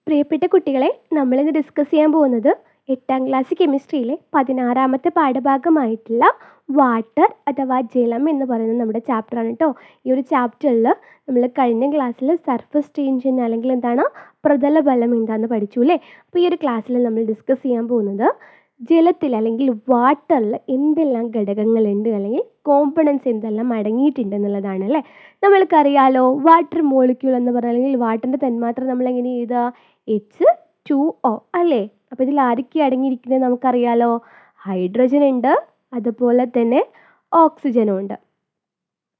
പ്രിയപ്പെട്ട കുട്ടികളെ, നമ്മളിന്ന് ഡിസ്കസ് ചെയ്യാൻ പോകുന്നത് 8ാം ക്ലാസ് കെമിസ്ട്രിയിലെ 16ാമത്തെ പാഠഭാഗമായിട്ടുള്ള വാട്ടർ അഥവാ ജലം എന്ന് പറയുന്നത് നമ്മുടെ ചാപ്റ്ററാണ് കേട്ടോ. ഈ ഒരു ചാപ്റ്ററിൽ നമ്മൾ കഴിഞ്ഞ ക്ലാസ്സിൽ സർഫസ് ടെൻഷൻ അല്ലെങ്കിൽ എന്താണ് പ്രതലബലം എന്താണെന്ന് പഠിച്ചു അല്ലേ. അപ്പോൾ ഈ ഒരു ക്ലാസ്സിൽ നമ്മൾ ഡിസ്കസ് ചെയ്യാൻ പോകുന്നത് ജലത്തിൽ അല്ലെങ്കിൽ വാട്ടറിൽ എന്തെല്ലാം ഘടകങ്ങളുണ്ട് അല്ലെങ്കിൽ കോമ്പണൻസ് എന്തെല്ലാം അടങ്ങിയിട്ടുണ്ട് എന്നുള്ളതാണ് അല്ലേ. നമ്മൾക്കറിയാലോ വാട്ടർ മോളിക്യൂൾ എന്ന് പറഞ്ഞാൽ അല്ലെങ്കിൽ വാട്ടറിൻ്റെ തന്മാത്ര നമ്മൾ എങ്ങനെ എഴുതുക, H2O അല്ലേ. അപ്പോൾ ഇതിൽ ആരൊക്കെ അടങ്ങിയിരിക്കുന്നത് നമുക്കറിയാലോ. ഹൈഡ്രജൻ ഉണ്ട്, അതുപോലെ തന്നെ ഓക്സിജനും ഉണ്ട്.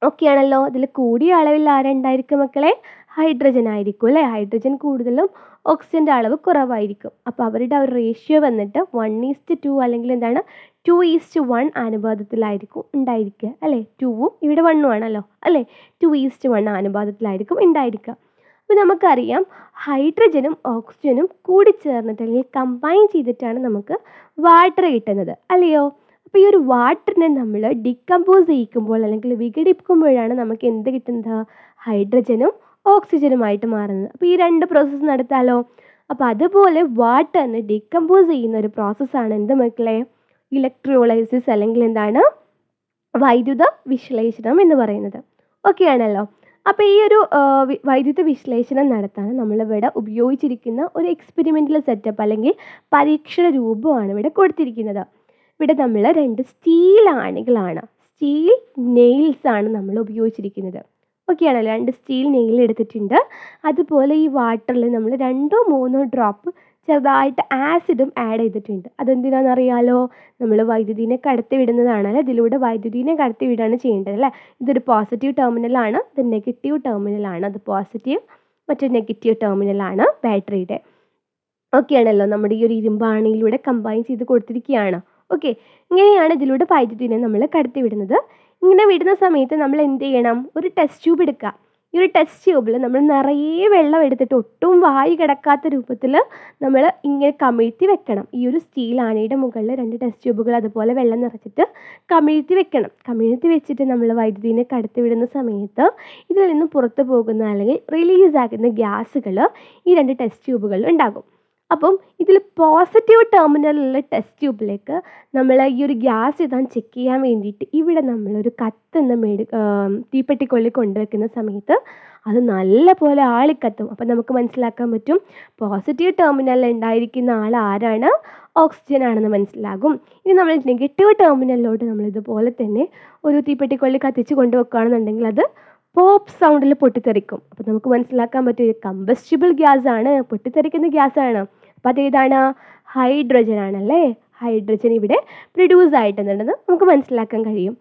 ഓക്കെയാണല്ലോ. ഇതിൽ കൂടിയ അളവിൽ ആരുണ്ടായിരിക്കും മക്കളെ? ഹൈഡ്രജൻ ആയിരിക്കും അല്ലേ. ഹൈഡ്രജൻ കൂടുതലും ഓക്സിജൻ്റെ അളവ് കുറവായിരിക്കും. അപ്പോൾ അവരുടെ ഒരു റേഷ്യോ വന്നിട്ട് 1:2 അല്ലെങ്കിൽ എന്താണ് 2:1 അനുപാതത്തിലായിരിക്കും ഉണ്ടായിരിക്കുക അല്ലേ. 2ഉം ഇവിടെ 1ഉം ആണല്ലോ അല്ലേ. 2:1 അനുപാതത്തിലായിരിക്കും ഉണ്ടായിരിക്കുക. അപ്പോൾ നമുക്കറിയാം ഹൈഡ്രജനും ഓക്സിജനും കൂടിച്ചേർന്നിട്ട് അല്ലെങ്കിൽ കമ്പൈൻ ചെയ്തിട്ടാണ് നമുക്ക് വാട്ടർ കിട്ടുന്നത് അല്ലയോ. അപ്പോൾ ഈ ഒരു വാട്ടറിനെ നമ്മൾ ഡിക്കമ്പോസ് ചെയ്യിക്കുമ്പോൾ അല്ലെങ്കിൽ വിഘടിപ്പിക്കുമ്പോഴാണ് നമുക്ക് എന്ത് കിട്ടുന്നത്? ഹൈഡ്രജനും ഓക്സിജനുമായിട്ട് മാറുന്നത്. അപ്പോൾ ഈ രണ്ട് പ്രോസസ്സ് നടത്താലോ. അപ്പോൾ അതുപോലെ വാട്ടറിനെ ഡിക്കമ്പോസ് ചെയ്യുന്ന ഒരു പ്രോസസ്സാണ് എന്ത് മക്കളെ? ഇലക്ട്രോളൈസിസ് അല്ലെങ്കിൽ എന്താണ് വൈദ്യുത വിശ്ലേഷണം എന്ന് പറയുന്നത്. ഓക്കെ ആണല്ലോ. അപ്പോൾ ഈ ഒരു വൈദ്യുത വിശ്ലേഷണം നടത്താൻ നമ്മളിവിടെ ഉപയോഗിച്ചിരിക്കുന്ന ഒരു എക്സ്പെരിമെൻ്റൽ സെറ്റപ്പ് അല്ലെങ്കിൽ പരീക്ഷണ രൂപമാണ് ഇവിടെ കൊടുത്തിരിക്കുന്നത്. ഇവിടെ നമ്മൾ 2 സ്റ്റീൽ ആണികളാണ്, സ്റ്റീൽ നെയിൽസ് ആണ് നമ്മൾ ഉപയോഗിച്ചിരിക്കുന്നത്. ഓക്കെ ആണല്ലോ. 2 സ്റ്റീൽ നെയിൽ എടുത്തിട്ടുണ്ട്. അതുപോലെ ഈ വാട്ടറിൽ നമ്മൾ 2-3 ഡ്രോപ്പ് ചെറുതായിട്ട് ആസിഡും ആഡ് ചെയ്തിട്ടുണ്ട്. അതെന്തിനാണെന്നറിയാലോ. നമ്മൾ വൈദ്യുതിനെ കടത്തി വിടുന്നതാണ് അല്ലേ. ഇതിലൂടെ വൈദ്യുതിനെ കടത്തി വിടുകയാണ് ചെയ്യേണ്ടത് അല്ലേ. ഇതൊരു പോസിറ്റീവ് ടെർമിനലാണ്, ഇത് നെഗറ്റീവ് ടെർമിനലാണ്. അത് പോസിറ്റീവ്, മറ്റൊരു നെഗറ്റീവ് ടെർമിനലാണ് ബാറ്ററിയുടെ. ഓക്കെ ആണല്ലോ. നമ്മുടെ ഈ ഒരു ഇരുമ്പാണിയിലൂടെ കമ്പൈൻ ചെയ്ത് കൊടുത്തിരിക്കുകയാണ്. ഓക്കെ, ഇങ്ങനെയാണ് ഇതിലൂടെ വൈദ്യുതിനെ നമ്മൾ കടത്തി വിടുന്നത്. ഇങ്ങനെ വിടുന്ന സമയത്ത് നമ്മൾ എന്ത് ചെയ്യണം? ഒരു ടെസ്റ്റ് ട്യൂബ് എടുക്കുക. ഈ ഒരു ടെസ്റ്റ് ട്യൂബിൽ നമ്മൾ നിറയെ വെള്ളം എടുത്തിട്ട് ഒട്ടും വായു കിടക്കാത്ത രൂപത്തിൽ നമ്മൾ ഇങ്ങനെ കമിഴ്ത്തി വെക്കണം. ഈ ഒരു സ്റ്റീൽ ആണിയുടെ മുകളിൽ 2 ടെസ്റ്റ് ട്യൂബുകൾ അതുപോലെ വെള്ളം നിറച്ചിട്ട് കമിഴ്ത്തി വെക്കണം. കമിഴ്ത്തി വെച്ചിട്ട് നമ്മൾ വൈദ്യുതിനെ കടത്തി വിടുന്ന സമയത്ത് ഇതിൽ നിന്ന് പുറത്തു പോകുന്ന അല്ലെങ്കിൽ റിലീസാകുന്ന ഗ്യാസുകൾ ഈ 2 ടെസ്റ്റ് ട്യൂബുകളിൽ ഉണ്ടാകും. അപ്പം ഇതിൽ പോസിറ്റീവ് ടെർമിനലിലുള്ള ടെസ്റ്റ് ട്യൂബിലേക്ക് നമ്മൾ ഈ ഒരു ഗ്യാസ് ഇതാൻ ചെക്ക് ചെയ്യാൻ വേണ്ടിയിട്ട് ഇവിടെ നമ്മളൊരു കത്തുന്ന തീപ്പെട്ടിക്കൊള്ളി കൊണ്ടുവയ്ക്കുന്ന സമയത്ത് അത് നല്ല പോലെ ആളിക്കത്തും. അപ്പം നമുക്ക് മനസ്സിലാക്കാൻ പറ്റും പോസിറ്റീവ് ടെർമിനലിൽ ഉണ്ടായിരിക്കുന്ന ആൾ ആരാണ്? ഓക്സിജൻ ആണെന്ന് മനസ്സിലാകും. ഇനി നമ്മൾ നെഗറ്റീവ് ടെർമിനലിലോട്ട് നമ്മൾ ഇതുപോലെ തന്നെ ഒരു തീപ്പെട്ടിക്കൊള്ളി കത്തിച്ച് കൊണ്ടുവെക്കുകയാണെന്നുണ്ടെങ്കിൽ അത് പോപ്പ് സൗണ്ടിൽ പൊട്ടിത്തെറിക്കും. അപ്പോൾ നമുക്ക് മനസ്സിലാക്കാൻ പറ്റും ഇത് കമ്പസ്റ്റിബിൾ ഗ്യാസ് ആണ്, പൊട്ടിത്തെറിക്കുന്ന ഗ്യാസ് ആണ്. അപ്പോൾ അതേതാണ്? ഹൈഡ്രജൻ ആണല്ലേ. ഹൈഡ്രജൻ ഇവിടെ പ്രൊഡ്യൂസ് ആയിട്ടുണ്ടെന്ന് നമുക്ക് മനസ്സിലാക്കാൻ കഴിയും.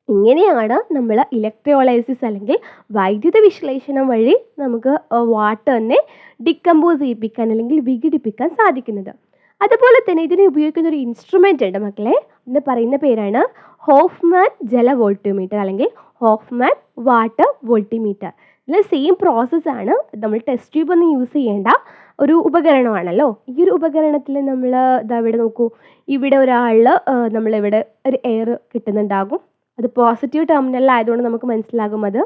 ഇങ്ങനെയാണ് നമ്മൾ ഇലക്ട്രോളൈസിസ് അല്ലെങ്കിൽ വൈദ്യുത വിശ്ലേഷണം വഴി നമുക്ക് വാട്ടറിനെ ഡിക്കമ്പോസ് ചെയ്യിപ്പിക്കാൻ അല്ലെങ്കിൽ വിഘടിപ്പിക്കാൻ സാധിക്കുന്നത്. അതുപോലെ തന്നെ ഇതിനെ ഉപയോഗിക്കുന്ന ഒരു ഇൻസ്ട്രുമെൻ്റ് ഉണ്ട് മക്കളെ. ഇതിന് പറയുന്ന പേരാണ് ഹോഫ്മാൻ ജല വോൾട്ടിമീറ്റർ അല്ലെങ്കിൽ ഹോഫ്മാൻ വാട്ടർ വോൾട്ടിമീറ്റർ. ഇതിൽ സെയിം പ്രോസസ്സാണ്. നമ്മൾ ടെസ്റ്റ് ട്യൂബ് ഒന്നും യൂസ് ചെയ്യേണ്ട ഒരു ഉപകരണമാണല്ലോ. ഈ ഒരു ഉപകരണത്തിൽ നമ്മൾ ഇതാ ഇവിടെ നോക്കൂ, ഇവിടെ ഒരാളിൽ നമ്മളിവിടെ ഒരു എയർ കിട്ടുന്നുണ്ടാകും. അത് പോസിറ്റീവ് ടെർമിനലിലായതുകൊണ്ട് നമുക്ക് മനസ്സിലാകും അത്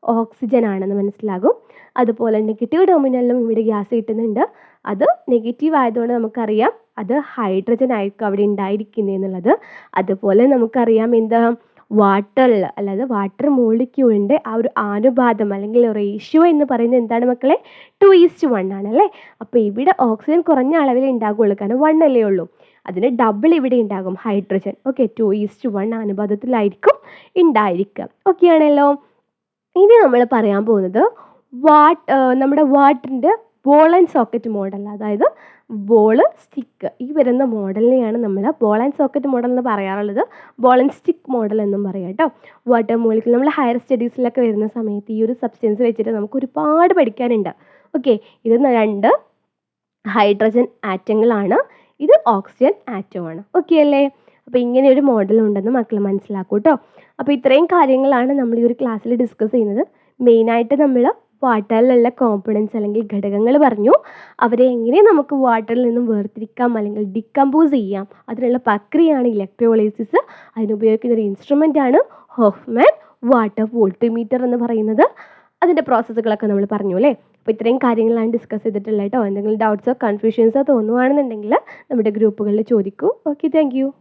ഓക്സിജൻ ആണെന്ന് മനസ്സിലാകും. അതുപോലെ നെഗറ്റീവ് ടെർമിനലിലും ഇവിടെ ഗ്യാസ് കിട്ടുന്നുണ്ട്. അത് നെഗറ്റീവ് ആയതുകൊണ്ട് നമുക്കറിയാം അത് ഹൈഡ്രജൻ ആയിരിക്കും അവിടെ ഉണ്ടായിരിക്കുന്നത് എന്നുള്ളത്. അതുപോലെ നമുക്കറിയാം എന്താ വാട്ടറിൽ അല്ലാതെ വാട്ടർ മോളിക്യൂളിൻ്റെ ആ ഒരു അനുപാതം അല്ലെങ്കിൽ റേഷ്യോ എന്ന് പറയുന്നത് എന്താണ് മക്കളെ? 2:1 ആണല്ലേ. അപ്പോൾ ഇവിടെ ഓക്സിജൻ കുറഞ്ഞ അളവിൽ ഉണ്ടാകുള്ളൂ, കാരണം 1 അല്ലേ ഉള്ളൂ. അതിന് ഡബിൾ ഇവിടെ ഉണ്ടാകും ഹൈഡ്രജൻ. ഓക്കെ, 2:1 അനുപാതത്തിലായിരിക്കും ഉണ്ടായിരിക്കുക. ഓക്കെ ആണല്ലോ. ഇനി നമ്മൾ പറയാൻ പോകുന്നത് നമ്മുടെ വാട്ടറിൻ്റെ ബോൾ ആൻഡ് സോക്കറ്റ് മോഡൽ, അതായത് ബോൾ സ്റ്റിക്ക് ഈ വരുന്ന മോഡലിനെയാണ് നമ്മൾ ബോൾ ആൻഡ് സോക്കറ്റ് മോഡൽ എന്ന് പറയാറുള്ളത്. ബോൾ ആൻഡ് സ്റ്റിക്ക് മോഡൽ എന്നും പറയാം കേട്ടോ. വാട്ടർ മോളിക്യൂൾ നമ്മൾ ഹയർ സ്റ്റഡീസിലൊക്കെ വരുന്ന സമയത്ത് ഈ ഒരു സബ്സ്റ്റൻസ് വെച്ചിട്ട് നമുക്ക് ഒരുപാട് പഠിക്കാനുണ്ട്. ഓക്കെ, ഇത് 2 ഹൈഡ്രജൻ ആറ്റങ്ങളാണ്, ഇത് ഓക്സിജൻ ആറ്റമാണ്. ഓക്കെ അല്ലേ. അപ്പോൾ ഇങ്ങനെ ഒരു മോഡൽ ഉണ്ടെന്ന് മക്കൾ മനസ്സിലാക്കൂ കേട്ടോ. അപ്പോൾ ഇത്രയും കാര്യങ്ങളാണ് നമ്മൾ ഈ ഒരു ക്ലാസ്സിൽ ഡിസ്കസ് ചെയ്യുന്നത്. മെയിനായിട്ട് നമ്മൾ വാട്ടറിലുള്ള കോമ്പണൻസ് അല്ലെങ്കിൽ ഘടകങ്ങൾ പറഞ്ഞു. അവരെ എങ്ങനെ നമുക്ക് വാട്ടറിൽ നിന്നും വേർതിരിക്കാം അല്ലെങ്കിൽ ഡിക്കമ്പോസ് ചെയ്യാം, അതിനുള്ള പ്രക്രിയയാണ് ഇലക്ട്രോളൈസിസ്. അതിനുപയോഗിക്കുന്ന ഒരു ഇൻസ്ട്രുമെൻ്റ് ആണ് ഹോഫ്മാൻ വാട്ടർ വോൾട്ടിമീറ്റർ എന്ന് പറയുന്നത്. അതിൻ്റെ പ്രോസസ്സുകളൊക്കെ നമ്മൾ പറഞ്ഞു അല്ലേ. അപ്പോൾ ഇത്രയും കാര്യങ്ങളാണ് ഡിസ്കസ് ചെയ്തിട്ടുള്ളത് കേട്ടോ. എന്തെങ്കിലും ഡൗട്ട്സോ കൺഫ്യൂഷൻസോ തോന്നുവാണെന്നുണ്ടെങ്കിൽ നമ്മുടെ ഗ്രൂപ്പുകളിൽ ചോദിക്കൂ. Okay, thank you.